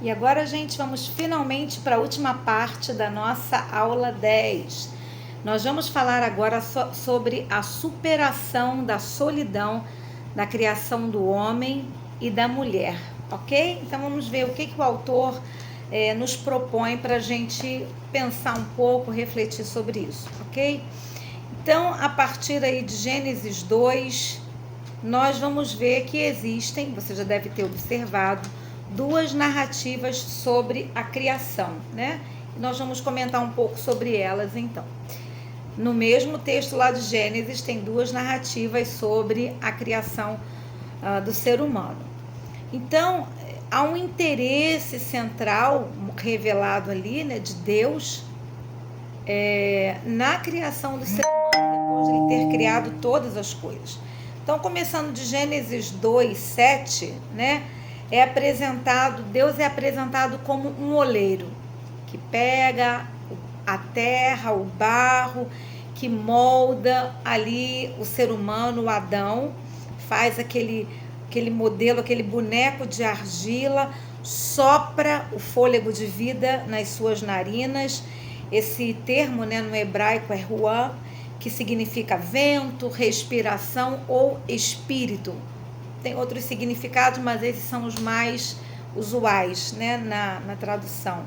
E agora, gente, vamos finalmente para a última parte da nossa aula 10. Nós vamos falar agora sobre a superação da solidão da criação do homem e da mulher, ok? Então vamos ver o que o autor nos propõe para a gente pensar um pouco, refletir sobre isso, ok? Então, a partir aí de Gênesis 2, nós vamos ver que existem, você já deve ter observado, duas narrativas sobre a criação, né? Nós vamos comentar um pouco sobre elas, então. No mesmo texto lá de Gênesis, tem duas narrativas sobre a criação do ser humano. Então, há um interesse central revelado ali, né, de Deus, na criação do ser humano, depois de ele ter criado todas as coisas. Então, começando de Gênesis 2, 7, né? Deus é apresentado como um oleiro que pega a terra, o barro, que molda ali o ser humano, o Adão, faz aquele modelo, aquele boneco de argila, sopra o fôlego de vida nas suas narinas. Esse termo, né, no hebraico é ruah, que significa vento, respiração ou espírito. Tem outros significados, mas esses são os mais usuais, né, na tradução.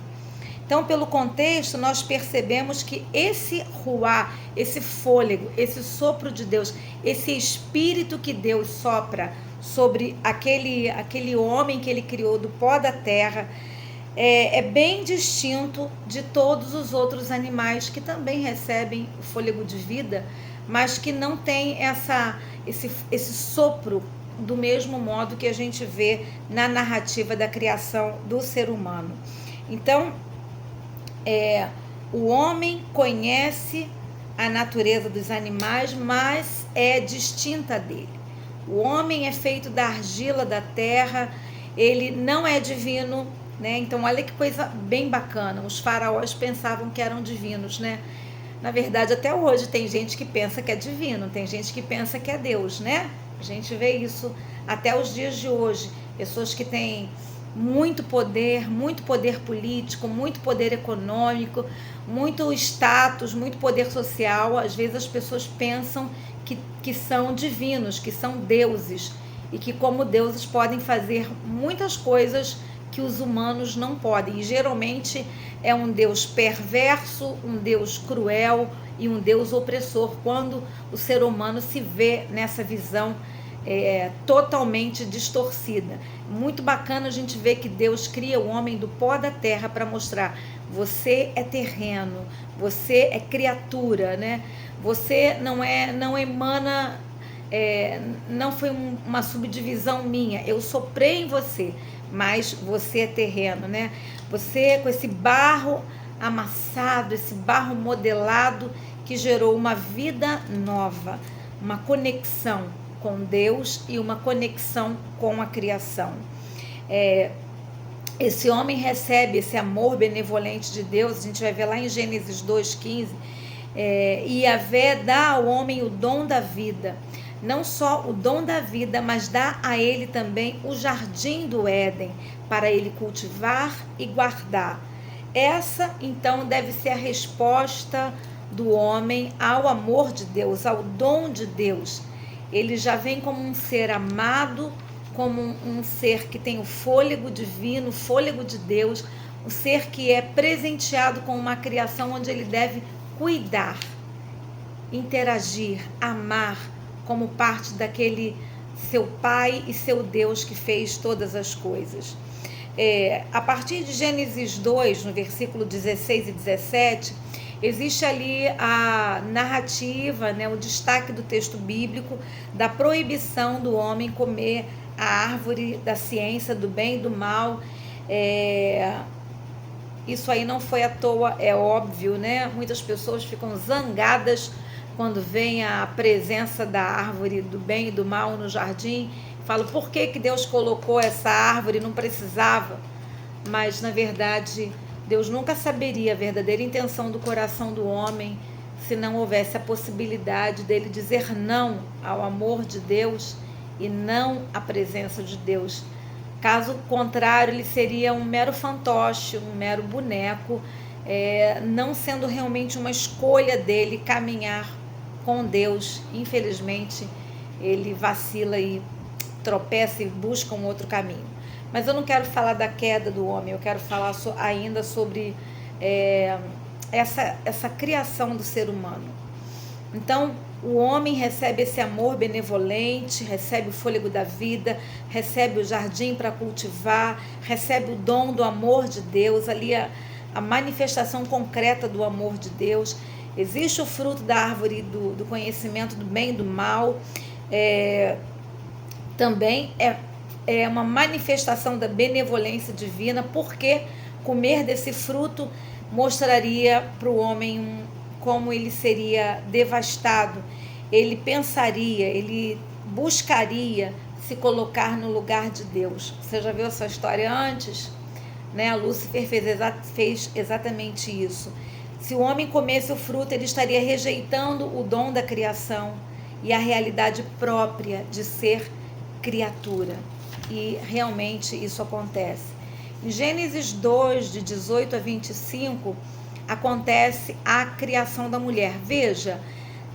Então, pelo contexto, nós percebemos que esse ruá, esse fôlego, esse sopro de Deus, esse espírito que Deus sopra sobre aquele homem que ele criou do pó da terra, é bem distinto de todos os outros animais que também recebem o fôlego de vida, mas que não tem esse sopro do mesmo modo que a gente vê na narrativa da criação do ser humano. Então, o homem conhece a natureza dos animais, mas é distinta dele. O homem é feito da argila da terra, ele não é divino, né? Então, olha que coisa bem bacana. Os faraós pensavam que eram divinos, né? Na verdade, até hoje tem gente que pensa que é divino, tem gente que pensa que é Deus, né? A gente vê isso até os dias de hoje. Pessoas que têm muito poder político, muito poder econômico, muito status, muito poder social. Às vezes as pessoas pensam que são divinos, que são deuses, e que como deuses podem fazer muitas coisas que os humanos não podem. E geralmente é um Deus perverso, um Deus cruel e um Deus opressor, quando o ser humano se vê nessa visão totalmente distorcida. Muito bacana a gente ver que Deus cria o homem do pó da terra para mostrar: você é terreno, você é criatura, né? Você não emana, não foi uma subdivisão minha, eu soprei em você, mas você é terreno, né? Você, com esse barro amassado, esse barro modelado, que gerou uma vida nova, uma conexão com Deus e uma conexão com a criação. Esse homem recebe esse amor benevolente de Deus, a gente vai ver lá em Gênesis 2,15, e Yahvé dá ao homem o dom da vida. Não só o dom da vida, mas dá a ele também o jardim do Éden, para ele cultivar e guardar. Essa, então, deve ser a resposta do homem ao amor de Deus, ao dom de Deus. Ele já vem como um ser amado, como um ser que tem o fôlego divino, o fôlego de Deus, um ser que é presenteado com uma criação onde ele deve cuidar, interagir, amar, como parte daquele seu Pai e seu Deus que fez todas as coisas. A partir de Gênesis 2, no versículo 16 e 17, existe ali a narrativa, né, o destaque do texto bíblico da proibição do homem comer a árvore da ciência do bem e do mal. Isso aí não foi à toa, é óbvio, né? Muitas pessoas ficam zangadas quando vem a presença da árvore do bem e do mal no jardim. Falam: por que Deus colocou essa árvore? Não precisava. Mas, na verdade, Deus nunca saberia a verdadeira intenção do coração do homem se não houvesse a possibilidade dele dizer não ao amor de Deus e não à presença de Deus. Caso contrário, ele seria um mero fantoche, um mero boneco, não sendo realmente uma escolha dele caminhar com Deus. Infelizmente, ele vacila e tropeça e busca um outro caminho. Mas eu não quero falar da queda do homem, eu quero falar ainda sobre essa criação do ser humano. Então, o homem recebe esse amor benevolente, recebe o fôlego da vida, recebe o jardim para cultivar, recebe o dom do amor de Deus, ali a manifestação concreta do amor de Deus. Existe o fruto da árvore do conhecimento do bem e do mal, também é uma manifestação da benevolência divina, porque comer desse fruto mostraria para o homem como ele seria devastado. Ele pensaria, ele buscaria se colocar no lugar de Deus. Você já viu essa história antes? Né? Lúcifer fez exatamente isso. Se o homem comesse o fruto, ele estaria rejeitando o dom da criação e a realidade própria de ser criatura. E realmente isso acontece. Em Gênesis 2, de 18 a 25, acontece a criação da mulher. Veja,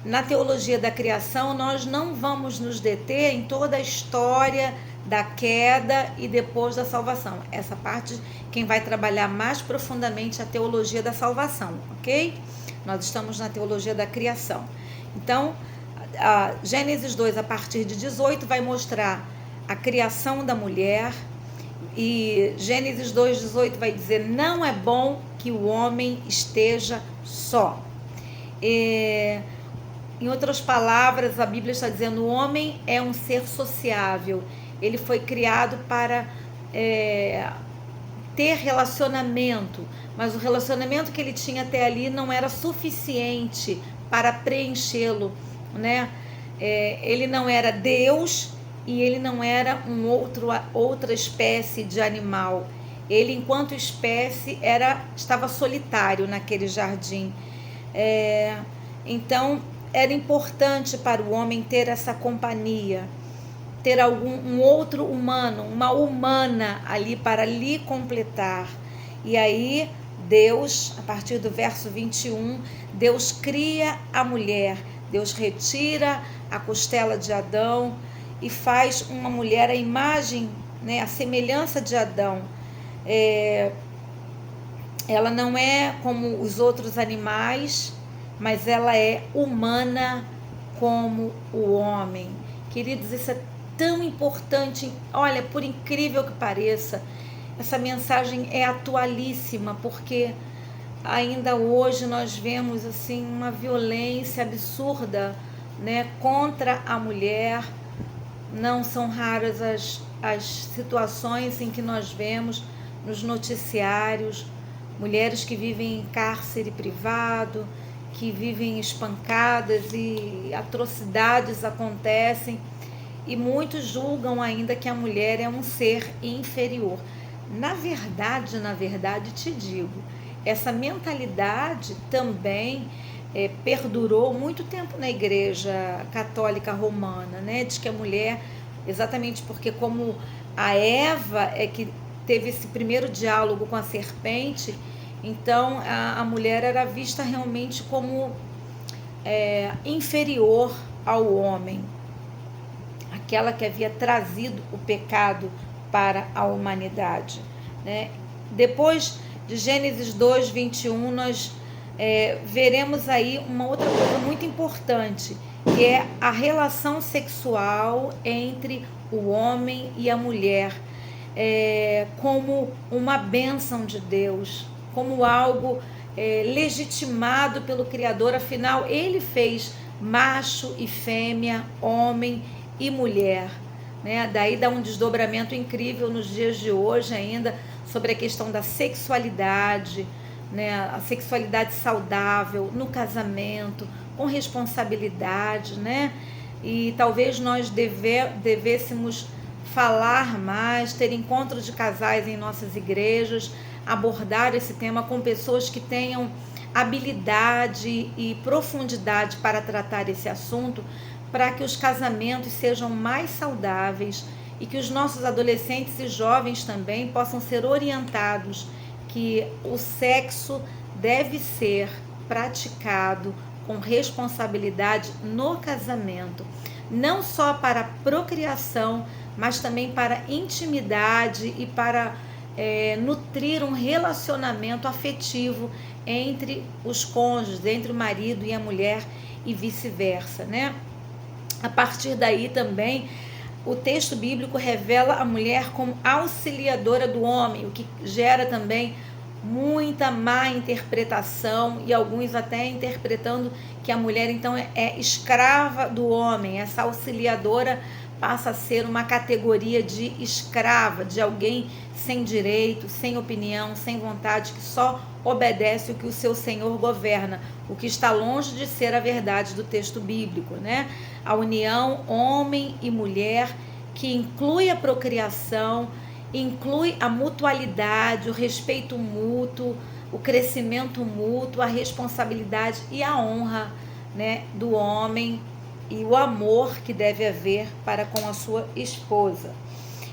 na teologia da criação, nós não vamos nos deter em toda a história da queda e depois da salvação. Essa parte, quem vai trabalhar mais profundamente é a teologia da salvação, ok? Nós estamos na teologia da criação. Então, Gênesis 2, a partir de 18, vai mostrar a criação da mulher. E Gênesis 2,18 vai dizer: não é bom que o homem esteja só. Em outras palavras, a Bíblia está dizendo: o homem é um ser sociável. Ele foi criado para ter relacionamento, mas o relacionamento que ele tinha até ali não era suficiente para preenchê-lo, né? Ele não era Deus e ele não era outra espécie de animal. Ele, enquanto espécie, estava solitário naquele jardim. Então, era importante para o homem ter essa companhia, ter um outro humano, uma humana ali para lhe completar. E aí, Deus, a partir do verso 21, Deus cria a mulher, Deus retira a costela de Adão e faz uma mulher à imagem, né, a semelhança de Adão. Ela não é como os outros animais, mas ela é humana como o homem. Queridos, isso é tão importante. Olha, por incrível que pareça, essa mensagem é atualíssima, porque ainda hoje nós vemos assim uma violência absurda, né, contra a mulher. Não são raras as situações em que nós vemos nos noticiários mulheres que vivem em cárcere privado, que vivem espancadas e atrocidades acontecem, e muitos julgam ainda que a mulher é um ser inferior. Na verdade, te digo, essa mentalidade também perdurou muito tempo na Igreja Católica Romana, né? Diz que a mulher, exatamente porque como a Eva é que teve esse primeiro diálogo com a serpente, então a mulher era vista realmente como inferior ao homem, aquela que havia trazido o pecado para a humanidade, né? Depois de Gênesis 2, 21, nós veremos aí uma outra coisa muito importante, que é a relação sexual entre o homem e a mulher, como uma bênção de Deus, como algo legitimado pelo Criador. Afinal, ele fez macho e fêmea, homem e mulher, né? Daí dá um desdobramento incrível nos dias de hoje ainda sobre a questão da sexualidade, né? A sexualidade saudável no casamento, com responsabilidade, né? E talvez nós devêssemos falar mais, ter encontros de casais em nossas igrejas, abordar esse tema com pessoas que tenham habilidade e profundidade para tratar esse assunto, para que os casamentos sejam mais saudáveis e que os nossos adolescentes e jovens também possam ser orientados que o sexo deve ser praticado com responsabilidade no casamento, não só para procriação, mas também para intimidade e para nutrir um relacionamento afetivo entre os cônjuges, entre o marido e a mulher e vice-versa, né? A partir daí também o texto bíblico revela a mulher como auxiliadora do homem, o que gera também muita má interpretação e alguns até interpretando que a mulher então é escrava do homem. Essa auxiliadora passa a ser uma categoria de escrava, de alguém sem direito, sem opinião, sem vontade, que só obedece o que o seu Senhor governa, o que está longe de ser a verdade do texto bíblico, né? A união homem e mulher, que inclui a procriação, inclui a mutualidade, o respeito mútuo, o crescimento mútuo, a responsabilidade e a honra, né, do homem e o amor que deve haver para com a sua esposa.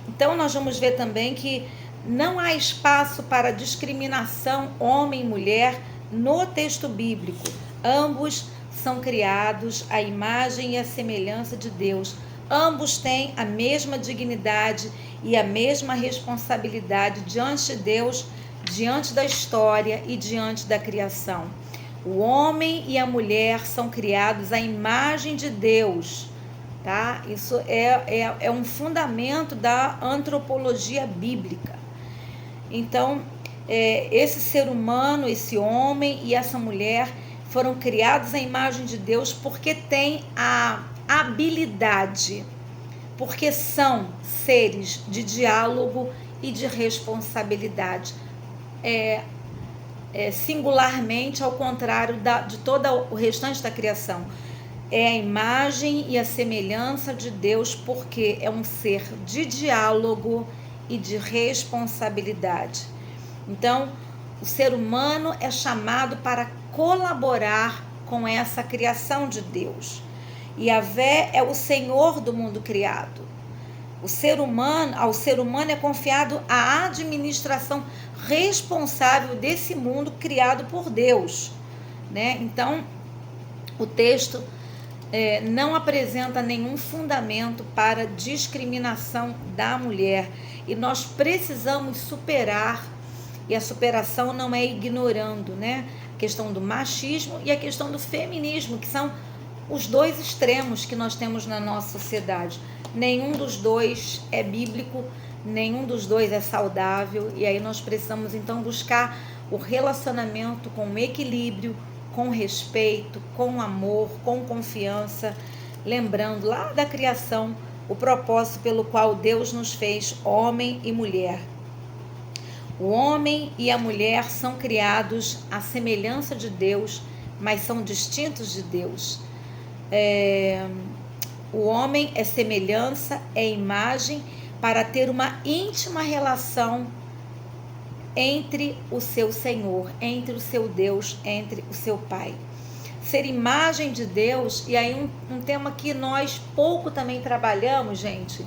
Então nós vamos ver também que não há espaço para discriminação homem e mulher no texto bíblico. Ambos são criados à imagem e à semelhança de Deus. Ambos têm a mesma dignidade e a mesma responsabilidade diante de Deus, diante da história e diante da criação. O homem e a mulher são criados à imagem de Deus, tá? Isso é um fundamento da antropologia bíblica. Então, esse ser humano, esse homem e essa mulher foram criados à imagem de Deus porque têm a habilidade, porque são seres de diálogo e de responsabilidade. Singularmente, ao contrário de todo o restante da criação. É a imagem e a semelhança de Deus porque é um ser de diálogo e de responsabilidade. Então, o ser humano é chamado para colaborar com essa criação de Deus. Yahvé é o Senhor do mundo criado. Ao ser humano é confiado a administração responsável desse mundo criado por Deus, né? Então, o texto não apresenta nenhum fundamento para discriminação da mulher e nós precisamos superar, e a superação não é ignorando, né? A questão do machismo e a questão do feminismo, que são os dois extremos que nós temos na nossa sociedade. Nenhum dos dois é bíblico, nenhum dos dois é saudável, e aí nós precisamos então buscar o relacionamento com equilíbrio, com respeito, com amor, com confiança, lembrando lá da criação o propósito pelo qual Deus nos fez homem e mulher. O homem e a mulher são criados à semelhança de Deus, mas são distintos de Deus. O homem é semelhança, é imagem, para ter uma íntima relação entre o seu Senhor, entre o seu Deus, entre o seu Pai. Ser imagem de Deus, e aí um tema que nós pouco também trabalhamos, gente,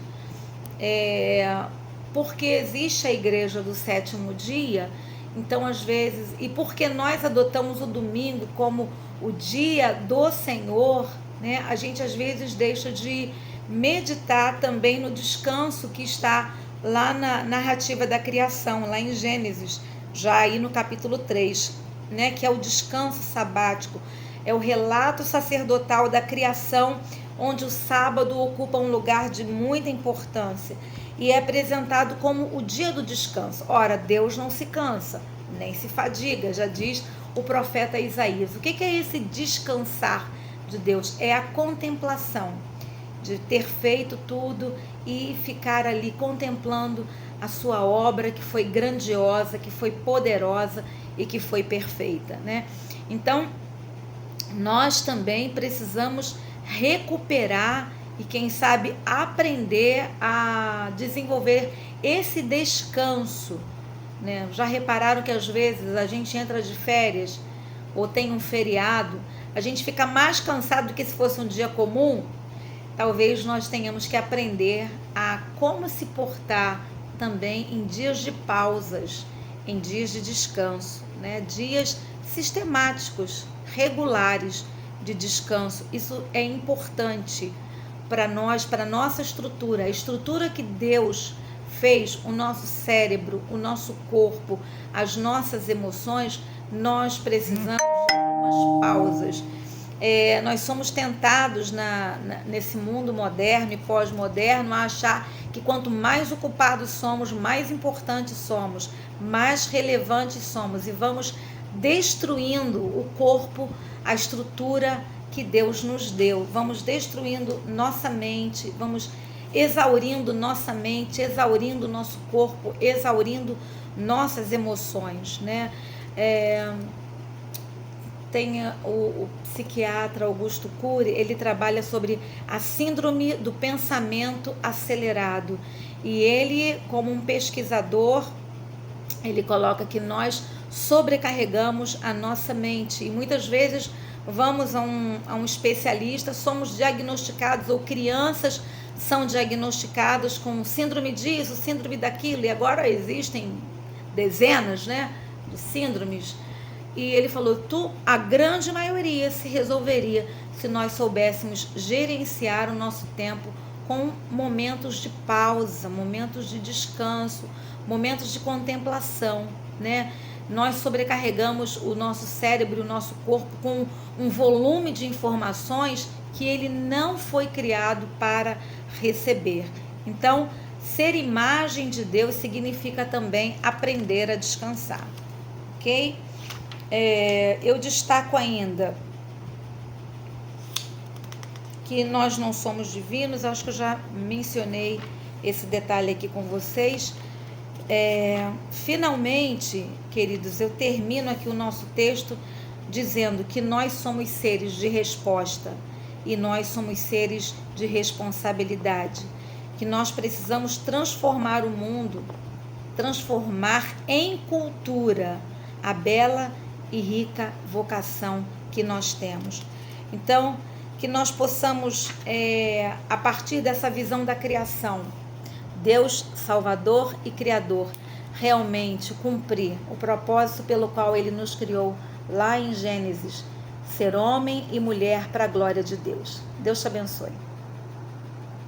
porque existe a igreja do sétimo dia, então às vezes, e porque nós adotamos o domingo como o dia do Senhor, né, a gente às vezes deixa de meditar também no descanso que está lá na narrativa da criação, lá em Gênesis, já aí no capítulo 3, né, que é o descanso sabático, é o relato sacerdotal da criação, onde o sábado ocupa um lugar de muita importância e é apresentado como o dia do descanso. Ora, Deus não se cansa, nem se fadiga, já diz o profeta Isaías. O que é esse descansar de Deus? É a contemplação, de ter feito tudo e ficar ali contemplando a sua obra, que foi grandiosa, que foi poderosa e que foi perfeita, né? Então, nós também precisamos recuperar e, quem sabe, aprender a desenvolver esse descanso, né? Já repararam que às vezes a gente entra de férias ou tem um feriado, a gente fica mais cansado do que se fosse um dia comum? talvez nós tenhamos que aprender a como se portar também em dias de pausas, em dias de descanso, né? Dias sistemáticos, regulares de descanso. Isso é importante para nós, para a nossa estrutura, a estrutura que Deus fez, o nosso cérebro, o nosso corpo, as nossas emoções. Nós precisamos de algumas pausas. Nós somos tentados nesse mundo moderno e pós-moderno a achar que quanto mais ocupados somos, mais importantes somos, mais relevantes somos, e vamos destruindo o corpo, a estrutura que Deus nos deu. Vamos destruindo nossa mente, vamos exaurindo nossa mente, exaurindo nosso corpo, exaurindo nossas emoções, né? Tem o psiquiatra Augusto Cury, ele trabalha sobre a síndrome do pensamento acelerado. E ele, como um pesquisador, ele coloca que nós sobrecarregamos a nossa mente. E muitas vezes vamos a um especialista, somos diagnosticados, ou crianças são diagnosticadas com síndrome disso, síndrome daquilo. E agora existem dezenas, né, de síndromes. E ele falou, a grande maioria se resolveria se nós soubéssemos gerenciar o nosso tempo com momentos de pausa, momentos de descanso, momentos de contemplação, né? Nós sobrecarregamos o nosso cérebro, o nosso corpo com um volume de informações que ele não foi criado para receber. Então, ser imagem de Deus significa também aprender a descansar, ok? Eu destaco ainda que nós não somos divinos. Acho que eu já mencionei esse detalhe aqui com vocês. Finalmente, queridos, eu termino aqui o nosso texto dizendo que nós somos seres de resposta e nós somos seres de responsabilidade, que nós precisamos transformar o mundo, transformar em cultura a bela e rica vocação que nós temos. Então, que nós possamos, a partir dessa visão da criação, Deus Salvador e Criador, realmente cumprir o propósito pelo qual Ele nos criou lá em Gênesis, ser homem e mulher para a glória de Deus. Deus te abençoe.